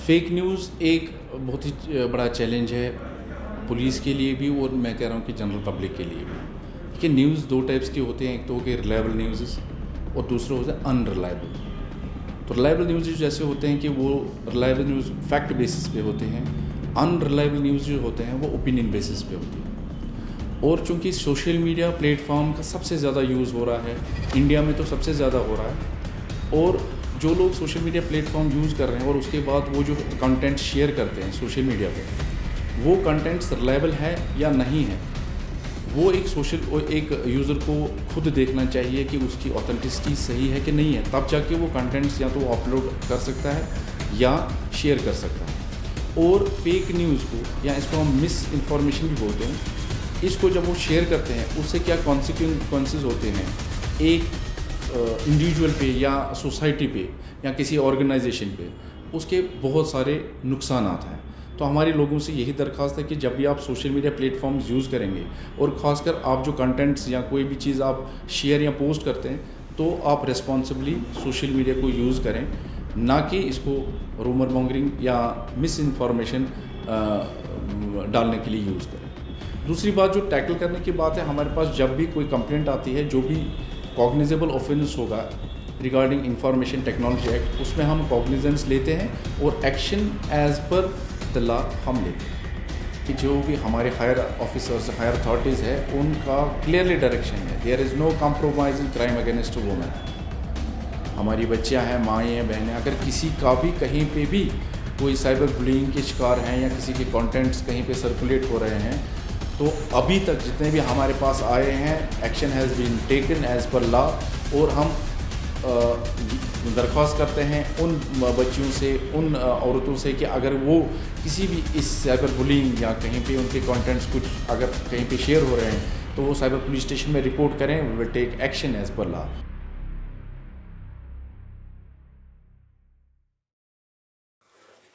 Fake news एक बहुत ही बड़ा चैलेंज है पुलिस के लिए भी, और मैं कह रहा हूँ कि जनरल पब्लिक के लिए भी। कि न्यूज़ दो टाइप्स के होते हैं, एक तो कि रिलायबल न्यूज़ और दूसरा होता है अनरिलायबल। तो रिलायबल न्यूज़ जैसे होते हैं कि वो रिलायबल न्यूज़ फैक्ट बेसिस पे होते हैं, अनरिलायबल न्यूज़ जो होते हैं वो ओपिनियन बेसिस पे होते हैं। और चूँकि सोशल मीडिया प्लेटफॉर्म का सबसे ज़्यादा यूज़ हो रहा है इंडिया में, तो सबसे ज़्यादा हो रहा है, और जो लोग सोशल मीडिया प्लेटफॉर्म यूज़ कर रहे हैं और उसके बाद वो जो कंटेंट शेयर करते हैं सोशल मीडिया पे, वो कंटेंट्स रिलायबल है या नहीं है, वो एक यूज़र को खुद देखना चाहिए कि उसकी ऑथेंटिसिटी सही है कि नहीं है। तब जाके वो कंटेंट्स या तो अपलोड कर सकता है या शेयर कर सकता है। और फेक न्यूज़ को, या इसको हम मिस इन्फॉर्मेशन भी बोलते हैं, इसको जब वो शेयर करते हैं उससे क्या कॉन्सिक्वेंसेस होते हैं एक इंडिविजुअल पे या सोसाइटी पे या किसी ऑर्गेनाइजेशन पे, उसके बहुत सारे नुकसान हैं। तो हमारे लोगों से यही दरख्वास्त है कि जब भी आप सोशल मीडिया प्लेटफॉर्म्स यूज़ करेंगे, और ख़ासकर आप जो कंटेंट्स या कोई भी चीज़ आप शेयर या पोस्ट करते हैं, तो आप रिस्पॉन्सिबली सोशल मीडिया को यूज़ करें, ना कि इसको रूमर मॉन्गरिंग या मिस इन्फॉर्मेशन डालने के लिए यूज़ करें। दूसरी बात जो टैकल करने की बात है, हमारे पास जब भी कोई कंप्लेंट आती है, जो भी कॉग्निजेबल ऑफेंस होगा रिगार्डिंग इंफॉर्मेशन टेक्नोलॉजी एक्ट, उसमें हम कॉग्निजेंस लेते हैं और action as per the law हम लेते हैं। कि जो भी हमारे हायर ऑफिसर्स, हायर अथॉरिटीज़ है, उनका क्लियरली डायरेक्शन है, there is no compromise in crime against women. हमारी बच्चियां हैं, माएँ हैं, बहनें, अगर किसी का भी कहीं पे भी कोई साइबर बुलिंग के शिकार हैं या किसी के कंटेंट्स कहीं पे सर्कुलेट हो रहे हैं, तो अभी तक जितने भी हमारे पास आए हैं, action has been taken as per law. और हम दरख्वास्त करते हैं उन बच्चियों से, उन औरतों से, कि अगर वो किसी भी इस साइबर बुलिंग या कहीं पे उनके कंटेंट्स कुछ अगर कहीं पे शेयर हो रहे हैं, तो वो साइबर पुलिस स्टेशन में रिपोर्ट करें, we will take action as per law.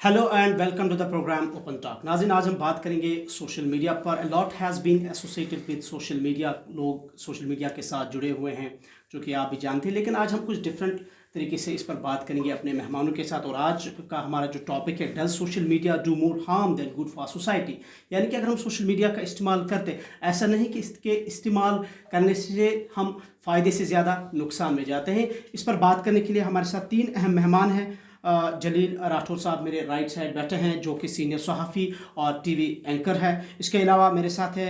Hello and welcome to the program open talk. नाज़रीन, आज हम बात करेंगे सोशल मीडिया पर। A lot has been associated with social media. लोग सोशल मीडिया के साथ जुड़े हुए हैं, जो कि आप भी जानते हैं, लेकिन आज हम कुछ डिफरेंट तरीके से इस पर बात करेंगे अपने मेहमानों के साथ। और आज का हमारा जो टॉपिक है, does social media do more harm then good for society. यानी कि अगर हम सोशल मीडिया का इस्तेमाल करते, ऐसा नहीं कि इसके इस्तेमाल करने से हम फ़ायदे से ज़्यादा नुकसान में जाते हैं। इस पर बात करने के लिए हमारे साथ तीन अहम मेहमान हैं। जलील राठौर साहब मेरे राइट साइड बैठे हैं, जो कि सीनियर सहाफ़ी और टीवी एंकर है। इसके अलावा मेरे साथ है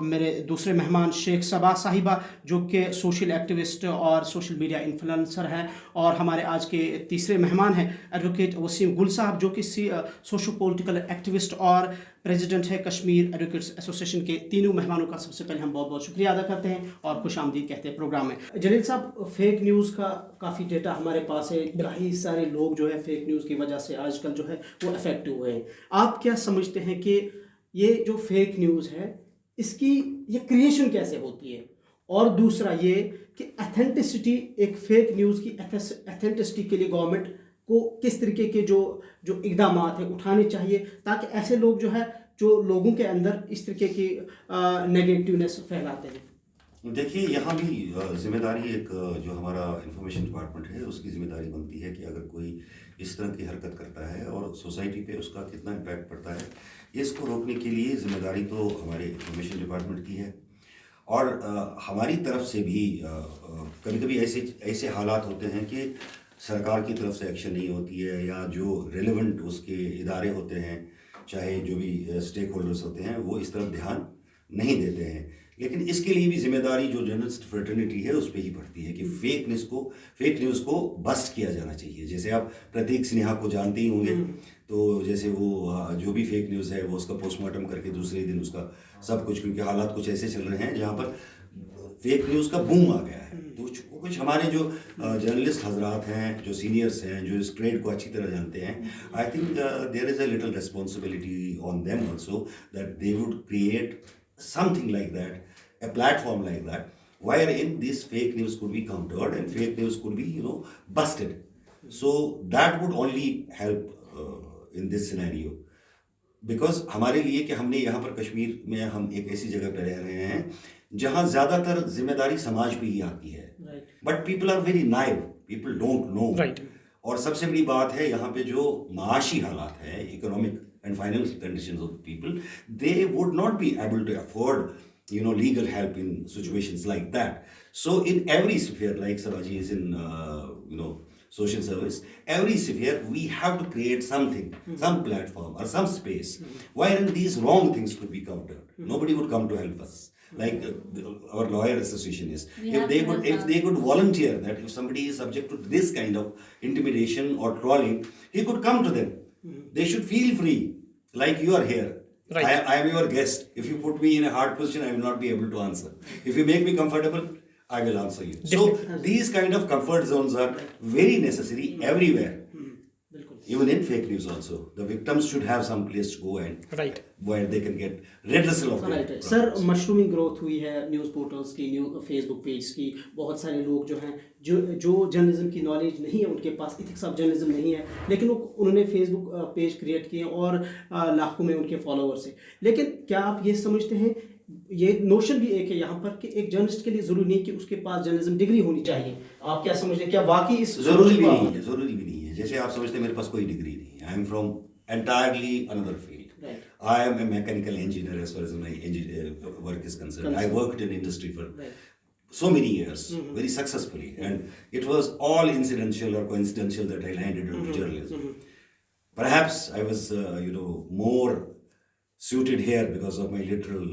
मेरे दूसरे मेहमान शेख सबा साहिबा, जो कि सोशल एक्टिविस्ट और सोशल मीडिया इन्फ्लुएंसर हैं। और हमारे आज के तीसरे मेहमान हैं एडवोकेट वसीम गुल साहब, जो कि सोशो पॉलिटिकल एक्टिविस्ट और प्रेसिडेंट है कश्मीर एडवोकेट्स एसोसिएशन के। तीनों मेहमानों का सबसे पहले हम बहुत बहुत शुक्रिया अदा करते हैं और खुश आमदीद कहते हैं प्रोग्राम में। जलील साहब, फेक न्यूज़ का काफ़ी डेटा हमारे पास है। कई सारे लोग जो है फेक न्यूज़ की वजह से आजकल जो है वो अफेक्ट हुए हैं। आप क्या समझते हैं कि ये जो फेक न्यूज़ है, इसकी ये क्रिएशन कैसे होती है? और दूसरा ये कि अथेंटिसिटी, एक फेक न्यूज़ की अथेंटिसिटी के लिए गवर्नमेंट को किस तरीके के जो जो इकदाम है उठाने चाहिए, ताकि ऐसे लोग जो है, जो लोगों के अंदर इस तरीके की नेगेटिवनेस फैलाते हैं। देखिए, यहाँ भी जिम्मेदारी एक जो हमारा इंफॉर्मेशन डिपार्टमेंट है उसकी ज़िम्मेदारी बनती है कि अगर कोई इस तरह की हरकत करता है और सोसाइटी पे उसका कितना इम्पैक्ट पड़ता है, इसको रोकने के लिए ज़िम्मेदारी तो हमारे इंफॉर्मेशन डिपार्टमेंट की है। और हमारी तरफ से भी कभी कभी ऐसे ऐसे हालात होते हैं कि सरकार की तरफ से एक्शन नहीं होती है, या जो रिलेवेंट उसके इदारे होते हैं, चाहे जो भी स्टेक होल्डर्स होते हैं, वो इस तरफ ध्यान नहीं देते हैं। लेकिन इसके लिए भी जिम्मेदारी जो जर्नलिस्ट फ्रेटर्निटी है उस पर ही पड़ती है कि फेक न्यूज़ को बस्ट किया जाना चाहिए। जैसे आप प्रतीक सिन्हा को जानते ही होंगे, तो जैसे वो जो भी फेक न्यूज़ है वो उसका पोस्टमार्टम करके दूसरे दिन उसका सब कुछ, क्योंकि हालात कुछ ऐसे चल रहे हैं जहाँ पर फेक न्यूज़ का बूम आ गया है। तो कुछ हमारे जो जर्नलिस्ट हजरात हैं, जो सीनियर्स हैं, जो इस ट्रेड को अच्छी तरह जानते हैं, I think there is a little responsibility on them also that they would create something like that, a platform like that, wherein this fake news could be countered and fake news could be, busted. So that would only help in this scenario. Because हमारे लिए कि हमने यहाँ पर कश्मीर में हम एक ऐसी जगह पर रह रहे हैं जहाँ ज़्यादातर जिम्मेदारी समाज पे ही आती है, but people are very naive, people don't know. Right. और सबसे बड़ी बात है यहाँ पे जो माशी हालात है, economic and financial conditions of people, they would not be able to afford legal help in situations like that. So in every sphere, like Saraji is in social service, every sphere we have to create something, some platform or some space wherein these wrong things could be countered. Nobody would come to help us. Like our lawyer association is, if they could volunteer that if somebody is subject to this kind of intimidation or trolling, he could come to them. They should feel free, like you are here. Right. I am your guest. If you put me in a hard position, I will not be able to answer. If you make me comfortable, I will answer you. So these kind of comfort zones are very necessary everywhere. Even in fake news also. The victims should have some place to go and Right. where they can get redressal of their problems. Sir, mushrooming growth हुई है news portals की, Facebook page की। बहुत सारे लोग जो हैं जो जर्नलिज्म की नॉलेज नहीं है उनके पास, इथिक्स ऑफ जर्नलिज्म नहीं है, लेकिन उन्होंने फेसबुक पेज क्रिएट किए और लाखों में उनके फॉलोअर्स हैं। लेकिन क्या आप ये समझते हैं, ये नोशन भी एक है यहाँ पर कि एक जर्नलिस्ट के लिए ज़रूरी नहीं कि उसके पास जर्नलिज्म डिग्री होनी चाहिए। आप क्या समझते हैं, क्या वाकई इस जरूरी भी नहीं है। जैसे आप समझते हैं मेरे पास कोई डिग्री नहीं है। I am from entirely another field. I am a mechanical engineer as far as my work is concerned. I worked in industry for so many years, very successfully, and it was all incidental or coincidental that I landed into journalism. Perhaps I was more suited here because of my literal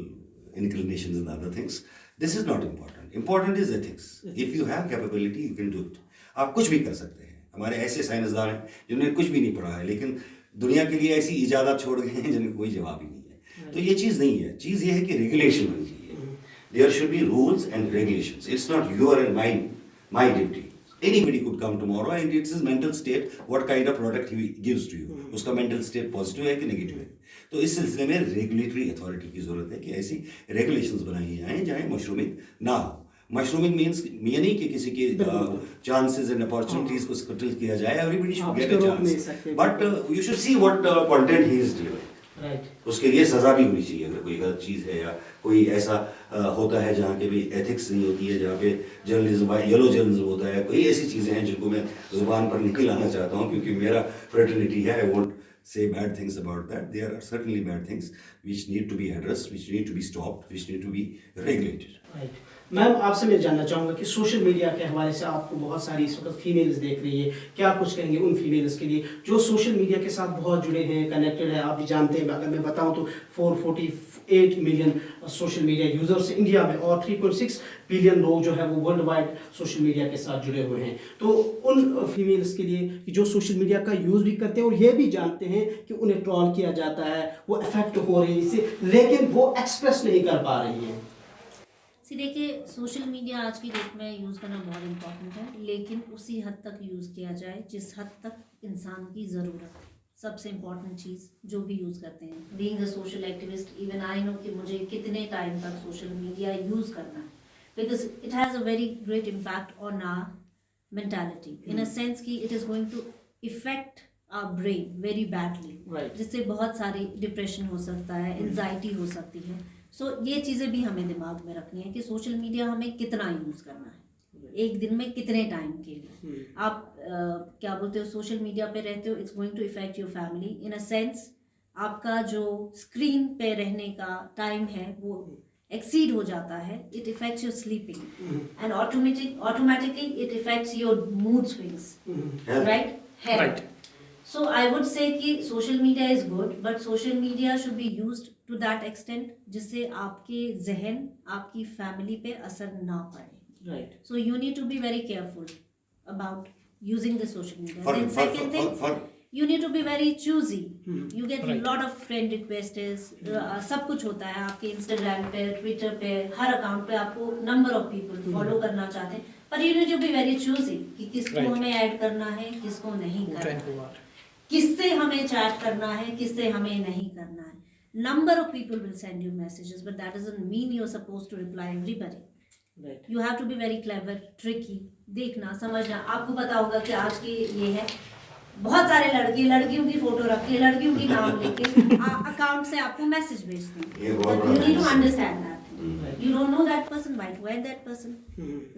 inclinations and other things. This is not important. Important is ethics. If you have capability, you can do it. आप कुछ भी कर सकते हैं। हमारे ऐसे साइंसदान हैं जिन्होंने कुछ भी नहीं पढ़ा है, लेकिन दुनिया के लिए ऐसी इजाज़त छोड़ गए हैं जिनका कोई जवाब ही नहीं है। तो ये चीज़ नहीं है। चीज़ ये है कि रेगुलेशन होनी चाहिए। There should be rules and regulations. It's not your and my duty. Anybody could come tomorrow and it's his mental state, what kind of product he gives to you. उसका mental state positive है कि negative है। तो इस सिलसिले में regulatory authority की जरूरत है कि ऐसी रेगुलेशंस बनाई जाएं जहाँ मशरूमिंग ना हो। मशरूमिंग मीन्स ये नहीं कि किसी के चांसेस एंड अपॉर्चुनिटीज को स्कटल किया जाए। Everybody should get a chance, but you should see what content he is doing. उसके लिए सजा भी होनी चाहिए अगर कोई गलत चीज़ है या कोई ऐसा होता है जहाँ के भी एथिक्स नहीं होती है, जहाँ पे जर्नलिज्म येलो जर्नलिज्म होता है। कोई ऐसी चीज़ें हैं जिनको मैं जुबान पर नहीं लाना चाहता हूँ क्योंकि मेरा फ्रेटर्निटी है। I won't say bad things about that. There are certainly bad things which need to be addressed, which need to be stopped, which need to be regulated. Right. Ma'am, आपसे मैं जानना चाहूँगा कि सोशल मीडिया के हवाले से आपको बहुत सारी इस वक्त फीमेल्स देख रही है, क्या कुछ कहेंगे उन फीमेल्स के लिए जो सोशल मीडिया के साथ बहुत जुड़े हैं, कनेक्टेड है। आप भी जानते हैं, अगर मैं बताऊँ तो 448 million social media users India में और 3.6 बिलियन लोग जो है वो वर्ल्ड वाइड सोशल मीडिया के साथ जुड़े हुए हैं। तो उन फीमेल्स के लिए कि जो सोशल मीडिया का यूज़ भी करते हैं और ये भी जानते हैं कि उन्हें ट्रोल किया जाता है, वो अफेक्ट हो रही है इससे, लेकिन वो एक्सप्रेस नहीं कर पा रही है। देखिए, सोशल मीडिया आज की डेट में यूज़ करना बहुत इम्पोर्टेंट है, लेकिन उसी हद तक यूज़ किया जाए जिस हद तक इंसान की ज़रूरत है। सबसे इम्पॉर्टेंट चीज़ जो भी यूज़ करते हैं, being a social activist, even I know कि मुझे कितने टाइम तक सोशल मीडिया यूज़ करना है, because it has a very great impact on our mentality in a sense कि it is going to effect our brain very badly, जिससे बहुत सारी डिप्रेशन हो सकता है, एंजाइटी हो सकती है। सो ये चीज़ें भी हमें दिमाग में रखनी है कि सोशल मीडिया हमें कितना यूज़ करना है, एक दिन में कितने टाइम के लिए। आप क्या बोलते हो, सोशल मीडिया पे रहते हो, it's going to affect your family in a sense. आपका जो स्क्रीन पे रहने का टाइम है वो एक्सीड हो जाता है, it effects your sleeping and automatically it effects your mood swings, right, health. So I would say कि social media is good, but social media should be used to that extent जिससे आपके जहन, आपकी family पे असर ना पड़े। Right. So you need to be very careful about using the social media. Then second thing, you need to be very choosy. You get a lot of friend requests, सब कुछ होता है आपके Instagram पे, Twitter पे, हर account पे आपको number of people follow करना चाहते हैं, पर you need to be very choosy कि किसको हमें ऐड करना है, किसको नहीं करना है, किससे हमें चैट करना है, किससे हमें नहीं करना है। Number of people will send you messages, but that doesn't mean you are supposed to reply everybody. You have to be very clever, tricky, देखना, समझना। आपको पता होगा कि आज की ये है, बहुत सारे लड़कियों की फोटो रख के, लड़कियों की नाम लेके अकाउंट से आपको मैसेज भेजते हैं। You need to understand that. You don't know that person, why to add that person,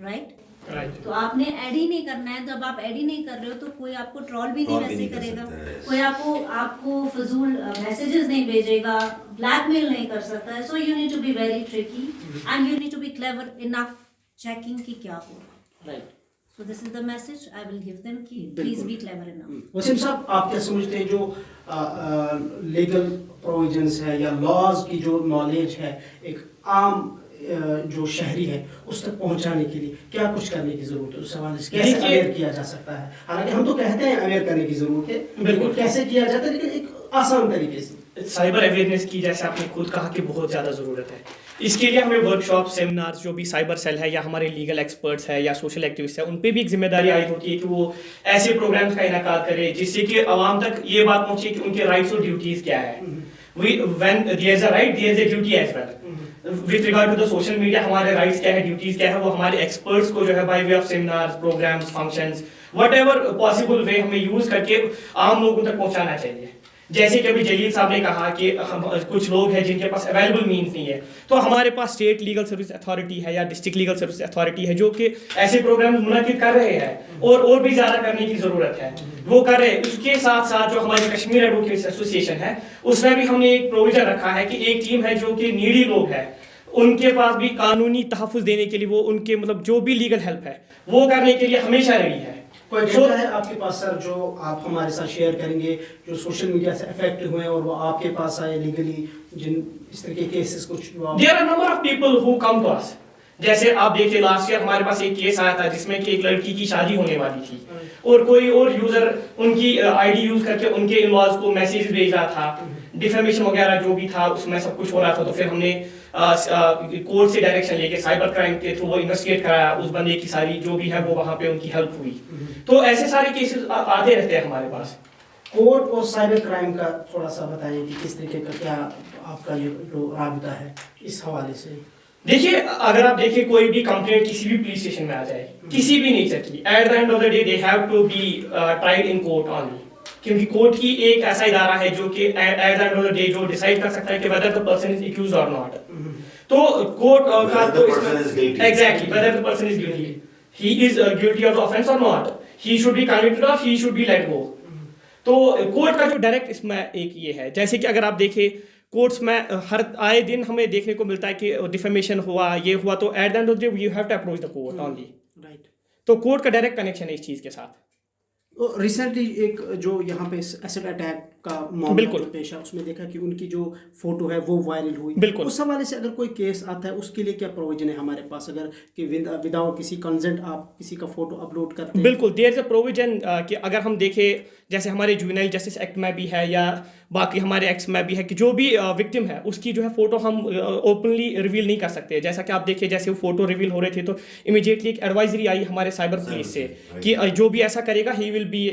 right? Right तो आपने ऐड ही नहीं करना है। जब आप ऐड ही नहीं कर रहे हो तो कोई आपको ट्रॉल भी नहीं ट्रॉल भी वैसे नहीं कर करेगा, सकता है। कोई आपको फजूल मैसेजेस नहीं भेजेगा, ब्लैकमेल नहीं कर सकता है। So you need to be very tricky and you need to be clever enough checking कि क्या हो रहा है। Right. So this is the message I will give them कि please be clever enough. Wasim sahab, आप क्या समझते हैं जो लीगल प्रोविजंस है या लॉज की जो नॉलेज है एक आम जो शहरी है उस तक पहुंचाने के लिए क्या कुछ करने की जरूरत है, उस हवाले से कैसे देखिए- अवेयर किया जा सकता है? हालांकि हम तो कहते हैं अवेयर करने की जरूरत है, बिल्कुल कैसे किया जाता है, लेकिन एक आसान तरीके से। साइबर अवेयरनेस की जैसे आपने खुद कहा कि बहुत ज़्यादा ज़रूरत है। इसके लिए हमें वर्कशॉप, सेमिनार्स, जो भी साइबर सेल है या हमारे लीगल एक्सपर्ट्स है या सोशल एक्टिविस्ट है, उन पे भी एक जिम्मेदारी आई होती है कि वो ऐसे प्रोग्राम्स का इनेकाद करे जिससे कि आवाम तक ये बात पहुंचे कि उनके राइट्स और ड्यूटीज़ क्या है। When there is a right there is a duty as well. With regard to the social media हमारे राइट्स क्या है, ड्यूटीज़ क्या है, वो हमारे एक्सपर्ट्स को जो है by way of seminars, programs, functions, whatever possible way हमें यूज़ करके आम लोगों तक पहुंचाना चाहिए। जैसे कि अभी जलील साहब ने कहा कि हम कुछ लोग हैं जिनके पास अवेलेबल मीन्स नहीं है, तो हमारे पास स्टेट लीगल सर्विस अथॉरिटी है या डिस्ट्रिक्ट लीगल सर्विस अथॉरिटी है जो कि ऐसे प्रोग्राम मुनक़िद कर रहे हैं और भी ज़्यादा करने की ज़रूरत है, वो कर रहे हैं। उसके साथ साथ जो हमारी कश्मीर एडवोकेट्स एसोसिएशन है उसमें भी हमने एक प्रोविजन रखा है कि एक टीम है जो कि नीडी लोग हैं, उनके पास भी कानूनी तहफ़्फ़ुज़ देने के लिए वो उनके मतलब जो भी लीगल हेल्प है वो करने के लिए हमेशा रेडी है। कोई डेटा है आपके पास सर जो आप हमारे साथ शेयर करेंगे जो सोशल मीडिया से अफेक्ट हुए और वो आपके पास आए लीगली, जिन इस तरह के केसेस कुछ जो आप... There are number of people who come to us. जैसे आप देखिए लास्ट ईयर हमारे पास एक केस आया था जिसमें कि एक लड़की की शादी होने वाली थी और कोई और यूजर उनकी आईडी यूज करके उनके इन-लॉज को मैसेज भेज रहा था, डिफेमेशन वगैरह जो भी था उसमें सब कुछ हो रहा था। तो फिर हमने कोर्ट से डायरेक्शन लेके साइबर क्राइम के थ्रू वो इन्वेस्टिगेट कराया, उस बंदे की सारी जो भी है वो वहाँ पे उनकी हेल्प हुई। तो ऐसे सारे केसेस आते रहते हैं हमारे पास। कोर्ट और साइबर क्राइम का थोड़ा सा बताइए कि किस तरीके का क्या आपका ये जो राबिता है इस हवाले से। देखिए, अगर आप देखिए कोई भी कंप्लेंट किसी भी पुलिस स्टेशन में आ जाए किसी भी नेचर की, at the end of the day they have to be tried in court only, क्योंकि कोर्ट ही एक ऐसा इदारा है जो कि at the end of the day जो डिसाइड कर सकता है कि whether the person is accused और नॉट। तो कोर्ट का तो exactly whether the person is guilty, he is guilty of the offence और not, he should be convicted और ही शुड बी लेट गो। तो कोर्ट का जो डायरेक्ट इसमें एक ये है, जैसे कि अगर आप देखें कोर्ट्स में हर आए दिन हमें देखने को मिलता है कि डिफेमेशन हुआ, ये हुआ, तो at the end of the day you have to approach the court only. Right. तो कोर्ट का डायरेक्ट कनेक्शन है इस चीज़ के साथ। रिसेंटली एक जो यहाँ पे एसिड अटैक का मामला बिल्कुल। जो पेश आया उसमें देखा कि उनकी जो फोटो है वो वायरल हुई। बिल्कुल। उस हवाले से अगर कोई केस आता है उसके लिए क्या प्रोविजन है हमारे पास, अगर कि विदाउट किसी कंसेंट आप किसी का फोटो अपलोड करते हैं? बिल्कुल, देयर इज अ प्रोविजन कि अगर हम देखें जैसे हमारे जुवेनाइल जस्टिस एक्ट में भी है या बाकी हमारे एक्ट्स में भी है कि जो भी विक्टिम है उसकी जो है फोटो हम ओपनली रिवील नहीं कर सकते। जैसा कि आप देखिए जैसे वो फोटो रिवील हो रहे थे तो इमीडिएटली एक एडवाइजरी आई हमारे साइबर पुलिस से कि जो भी ऐसा करेगा he will be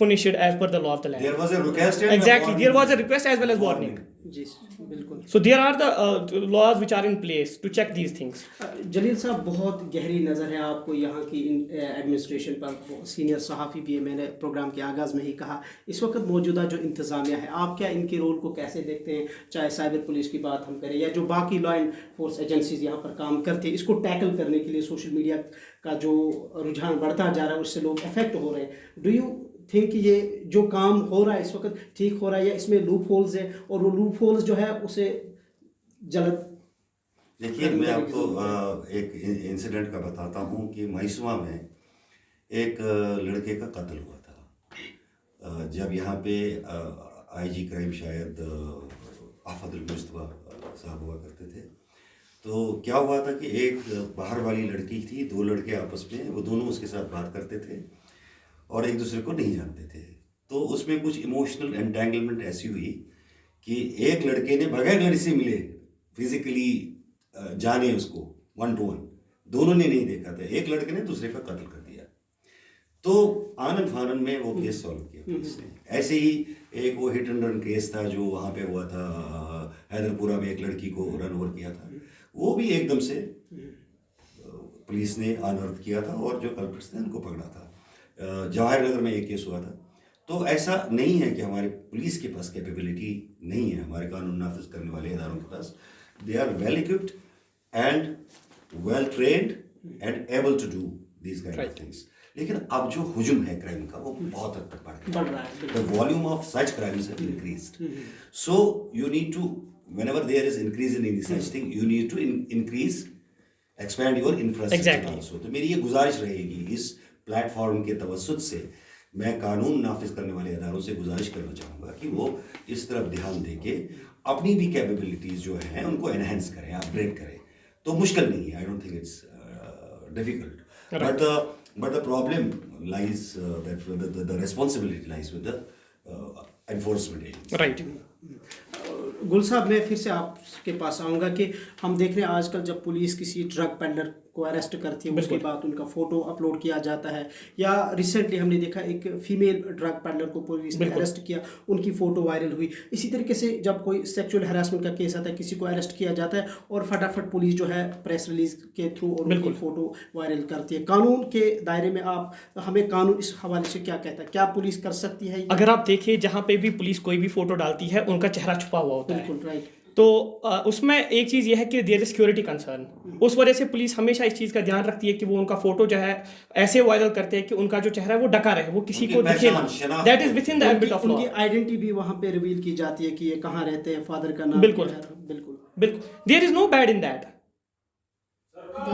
punished as per the law of the land. There was a request and Exactly, there was a warning. request as well as warning. जी बिल्कुल। So there are the laws which are in place to check these things. जलील साहब, बहुत गहरी नज़र है आपको यहाँ की administration पर, सीनियर सहाफ़ी भी है, मैंने प्रोग्राम के आगाज़ में ही कहा। इस वक्त मौजूदा जो इंतज़ामिया है आप क्या इनके रोल को कैसे देखते हैं, चाहे साइबर पुलिस की बात हम करें या जो बाकी लॉ एंड फोर्स एजेंसीज यहाँ पर काम करते हैं, इसको टैकल करने के लिए सोशल मीडिया का जो रुझान बढ़ता जा रहा है उससे लोग अफेक्ट हो रहे हैं। डू यू थिंक ये जो काम हो रहा है इस वक्त ठीक हो रहा है या इसमें लूप होल्स है और वो लूप होल्स जो है उसे जल्द... देखिए, मैं आपको एक इंसिडेंट का बताता हूँ कि मैसूमा में एक लड़के का कत्ल हुआ था। जब यहाँ पे आईजी क्राइम शायद आफादुल मुस्तफा साहब हुआ करते थे, तो क्या हुआ था कि एक बाहर वाली लड़की थी, दो लड़के आपस में, वो दोनों उसके साथ बात करते थे और एक दूसरे को नहीं जानते थे। तो उसमें कुछ इमोशनल एंटेंगलमेंट ऐसी हुई कि एक लड़के ने बगैर लड़की से मिले फिजिकली जाने उसको 1 to 1, दोनों ने नहीं देखा था, एक लड़के ने दूसरे का कत्ल कर दिया। तो आनंद फानन में वो केस सॉल्व किया पुलिस ने। ऐसे ही एक वो हिट एंड रन केस था जो वहाँ पे हुआ था, हैदरपुरा में एक लड़की को रन ओवर किया था, वो भी एकदम से पुलिस ने अनअर्थ किया था और जो कल्प्रिट्स थे उनको पकड़ा था। जवाहर नगर में एक केस हुआ था। तो ऐसा नहीं है कि हमारे पुलिस के पास कैपेबिलिटी नहीं है, हमारे कानून नाफिज करने वाले इदारों के पास, they are well equipped and well trained and able to do these kind of things. लेकिन अब जो हुजूम है क्राइम का वो बहुत हद तक बढ़ गया है. The volume of such crimes have increased. So you need to, whenever there is increase in any such thing, you need to increase, expand your infrastructure also. तो मेरी ये गुजारिश रहेगी इस प्लेटफॉर्म के तवज्जुद से, मैं कानून नाफिज करने वाले अदारों से गुजारिश करना चाहूँगा कि वो इस तरफ ध्यान देके अपनी भी कैपेबिलिटीज़ जो हैं उनको एनहेंस करें, अपग्रेड करें. तो मुश्किल नहीं है, I don't think it's difficult. But the problem lies that the responsibility lies with the enforcement agency. Right. गुल साहब, मैं फिर से आपके पास आऊँगा कि हम देख रहे हैं आजकल जब पुलिस किसी ड्रग पेडलर को अरेस्ट करती है उसके बाद उनका फ़ोटो अपलोड किया जाता है, या रिसेंटली हमने देखा एक फीमेल ड्रग पेडलर को पुलिस ने अरेस्ट किया, उनकी फ़ोटो वायरल हुई. इसी तरीके से जब कोई सेक्सुअल हरासमेंट का केस आता है, किसी को अरेस्ट किया जाता है और फटाफट पुलिस जो है प्रेस रिलीज के थ्रू और उनकी फ़ोटो वायरल करती है. कानून के दायरे में आप हमें कानून इस हवाले से क्या कहता है, क्या पुलिस कर सकती है? अगर आप देखिए जहाँ पे भी पुलिस कोई भी फोटो डालती है उनका चेहरा छुपा हुआ होता है. बिल्कुल राइट. तो उसमें एक चीज़ ये है कि देयर इज सिक्योरिटी कंसर्न. उस वजह से पुलिस हमेशा इस चीज़ का ध्यान रखती है कि वो उनका फोटो जो है ऐसे वायरल करते हैं कि उनका जो चेहरा है वो ढका रहे, वो किसी को दिखे ना. That is with in the ambit of law. उनकी आइडेंटिटी भी वहाँ पे रिवील की जाती है कि ये कहाँ रहते हैं, फादर का नाम. बिल्कुल बिल्कुल बिल्कुल. There is no bad in that.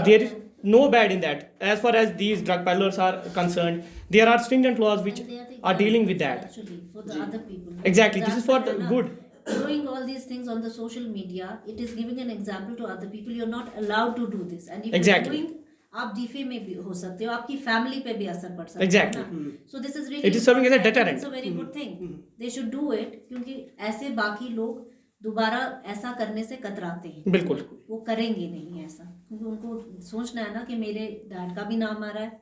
There is no bad in that. As far as these drug peddlers are concerned, there are stringent laws which are dealing with that. Actually, for the other people. Exactly, this is for the good. Doing all these things on the social media, it is giving an example to other people. You're not allowed to do this, and if Exactly. you're doing, आप डिफे में भी हो सकते हो, आपकी family पे भी असर पड़ सकता Exactly. है ना. So this is really, It is serving as a deterrent. It's a very good thing. They should do it, क्योंकि ऐसे बाकी लोग दोबारा ऐसा करने से कतराते हैं. बिल्कुल. वो करेंगे नहीं ऐसा, क्योंकि उनको सोचना है ना कि मेरे डैड का भी नाम आ रहा है,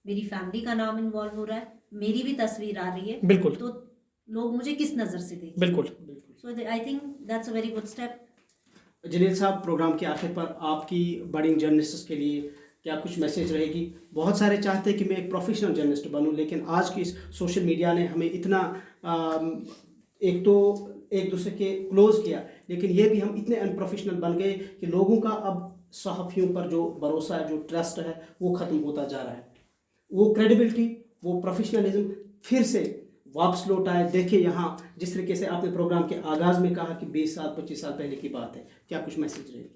मेरी फैमिली का नाम इन्वॉल्व हो रहा है, मेरी भी तस्वीर आ रही है. बिल्कुल. तो लोग मुझे किस नज़र से देखें. बिल्कुल. So I think that's a very good step. जलील साहब, प्रोग्राम के आखिर पर आपकी बडिंग जर्नलिस्ट के लिए क्या कुछ मैसेज रहेगी? बहुत सारे चाहते हैं कि मैं एक प्रोफेशनल जर्नलिस्ट बनूं, लेकिन आज की इस सोशल मीडिया ने हमें इतना एक तो एक दूसरे के क्लोज किया, लेकिन ये भी हम इतने अनप्रोफेशनल बन गए कि लोगों का अब सहाफ़ियों पर जो भरोसा है, जो ट्रस्ट है, वो ख़त्म होता जा रहा है. वो क्रेडिबिलिटी, वो प्रोफेशनलिज्म फिर से वापस लौट आए. देखिए यहाँ जिस तरीके से आपने प्रोग्राम के आगाज़ में कहा कि 20 साल 25 साल पहले की बात है, क्या कुछ मैसेज रहेगी?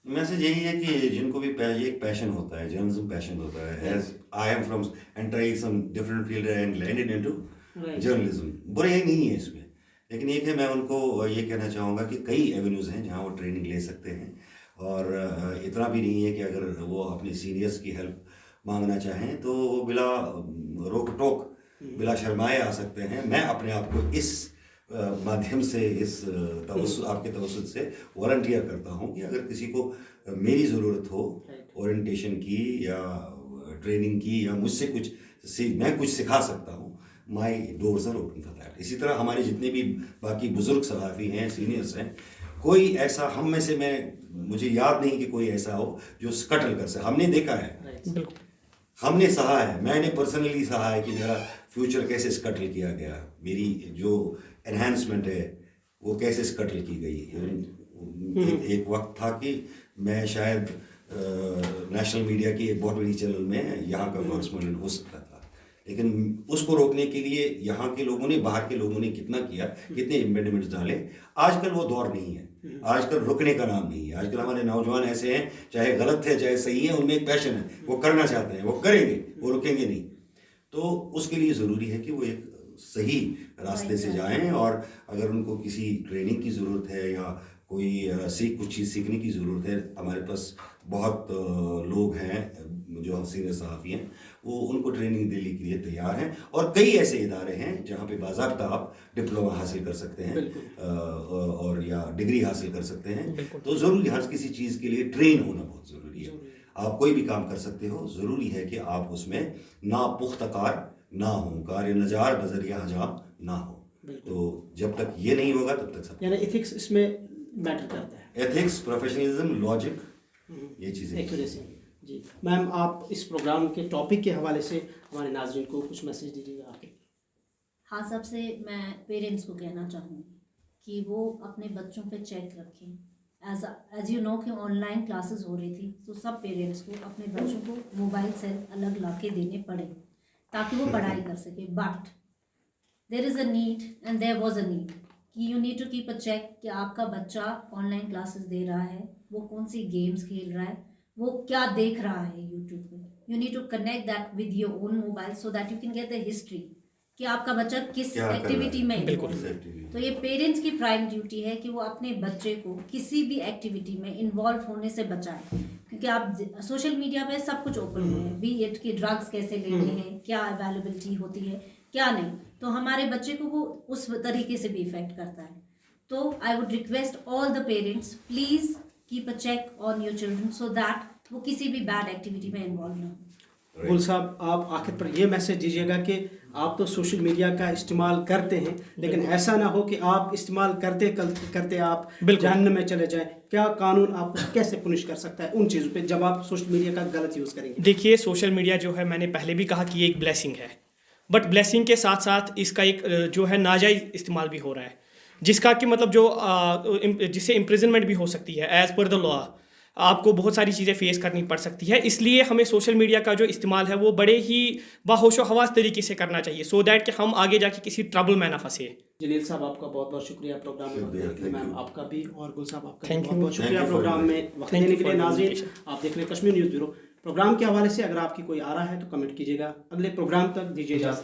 मैसेज यही है कि जिनको भी एक पैशन होता है, जर्नलिज्म पैशन होता है, as I am from and try some different field and landed into journalism, बुराई नहीं है इसमें. लेकिन एक है, मैं उनको ये कहना चाहूँगा कि कई एवेन्यूज़ हैं जहाँ वो ट्रेनिंग ले सकते हैं, और इतना भी नहीं है कि अगर वो अपने सीनियर्स की हेल्प मांगना चाहें तो वो बिला रोक टोक, बिला शर्माए आ सकते हैं. मैं अपने आप को इस माध्यम से, इस आपके तवज्जुद से वॉलंटियर करता हूँ कि अगर किसी को मेरी ज़रूरत हो ओरिएंटेशन की या ट्रेनिंग की, या मुझसे कुछ मैं कुछ सिखा सकता हूँ, my doors are open for that. इसी तरह हमारे जितने भी बाकी बुजुर्ग सहाफ़ी हैं, सीनियर्स हैं, कोई ऐसा हम में से मुझे याद नहीं कि कोई ऐसा हो जो स्कटल कर सके. हमने देखा है, हमने सहा है, मैंने पर्सनली सहा है कि मेरा फ्यूचर कैसे स्कटल किया गया, मेरी जो एनहांसमेंट है वो कैसे स्कटल की गई. एक वक्त था कि मैं शायद नेशनल मीडिया की एक बहुत बड़ी चैनल में यहाँ का कॉरेस्पॉन्डेंट हो सकता था, लेकिन उसको रोकने के लिए यहाँ के लोगों ने, बाहर के लोगों ने कितना किया, कितने इम्पेडिमेंट्स डाले. आजकल वो दौर नहीं है, आजकल रुकने का नाम नहीं है. आजकल हमारे नौजवान ऐसे हैं, चाहे गलत है चाहे सही है, उनमें एक पैशन है, वो करना चाहते हैं, वो करेंगे, वो रुकेंगे नहीं. तो उसके लिए ज़रूरी है कि वो एक सही रास्ते से जाएं, और अगर उनको किसी ट्रेनिंग की ज़रूरत है या कोई कुछ चीज़ सीखने की ज़रूरत है, हमारे पास बहुत लोग हैं जो सीनियर सहाफ़ी हैं, वो उनको ट्रेनिंग देने के लिए तैयार हैं. और कई ऐसे इदारे हैं जहाँ पे बाज़ाब्ता आप डिप्लोमा हासिल कर सकते हैं और या डिग्री हासिल कर सकते हैं. तो ज़रूरी, हर किसी चीज़ के लिए ट्रेन होना बहुत ज़रूरी है. आप कोई भी काम कर सकते हो, ज़रूरी है कि आप उसमें ना पुख्तकार, ना होंकार, या नजार बजरिया हजाम ना हो. तो जब तक ये नहीं होगा तब तक सब, यानी एथिक्स इसमें मैटर करता है. एथिक्स, प्रोफेशनलिज्म, लॉजिक, ये चीज़ें. एक्यूरेसी. जी मैम, आप इस प्रोग्राम के टॉपिक के हवाले से हमारे नाज़रीन को कुछ मैसेज दीजिएगा आपके. हाँ, सबसे मैं पेरेंट्स को कहना चाहूँगी कि वो अपने बच्चों पे चेक रखें एज यू नो कि ऑनलाइन क्लासेस हो रही थी, तो सब पेरेंट्स को अपने बच्चों को मोबाइल सेट अलग ला के देने पड़े ताकि वो पढ़ाई कर सके। But there is a need and there was a need कि you need to keep a check कि आपका बच्चा ऑनलाइन क्लासेस दे रहा है, वो कौन सी गेम्स खेल रहा है, वो क्या देख रहा है यूट्यूब पे। You need to connect that with your own mobile so that you can get the history कि आपका बच्चा किस क्या कर रहा है। एक्टिविटी में बिल्कुल। involved है। Exactly. तो ये पेरेंट्स की प्राइम ड्यूटी है कि वो अपने बच्चे को किसी भी एक्टिविटी में इन्वॉल्व होने से बचाएं, क्योंकि आप सोशल मीडिया पे सब कुछ ओपन है, बी इट कि ड्रग्स कैसे लेने हैं, क्या अवेलेबिलिटी होती है, क्या नहीं, तो हमारे बच्चे को वो उस तरीके से भी इफेक्ट करता है। तो I would request all the parents, please keep a check on your children so that वो किसी भी बैड एक्टिविटी में इन्वॉल्व ना हो। गुल साहब, आप आखिर पर ये मैसेज दीजिएगा कि आप तो सोशल मीडिया का इस्तेमाल करते हैं, लेकिन ऐसा ना हो कि आप इस्तेमाल करते करते आप जहन्नम में चले जाएं। क्या कानून आपको कैसे पुनिश कर सकता है उन चीज़ों पे जब आप सोशल मीडिया का गलत यूज़ करेंगे? देखिए, सोशल मीडिया जो है, मैंने पहले भी कहा कि ये एक ब्लेसिंग है, बट ब्लेसिंग के साथ साथ इसका एक जो है नाजायज़ इस्तेमाल भी हो रहा है, जिसका कि मतलब जिससे इम्प्रिजनमेंट भी हो सकती है। एज़ पर द लॉ आपको बहुत सारी चीज़ें फेस करनी पड़ सकती है। इसलिए हमें सोशल मीडिया का जो इस्तेमाल है वो बड़े ही बाहोशो हवास तरीके से करना चाहिए, सो दैट कि हम आगे जाके किसी ट्रबल में ना फंसे। जलील साहब, आपका बहुत बहुत शुक्रिया प्रोग्राम में वक्त देने के लिए। मैम आपका भी, और गुल साहब आपका Thank बहुत you. बहुत शुक्रिया Thank you for प्रोग्राम में वक्त देने के लिए। नाज़रीन, आप देख रहे हैं कश्मीर न्यूज़ ब्यूरो। प्रोग्राम के हवाले से अगर आपकी कोई आ रहा है तो कमेंट कीजिएगा। अगले प्रोग्राम तक दीजिए इजाज़त।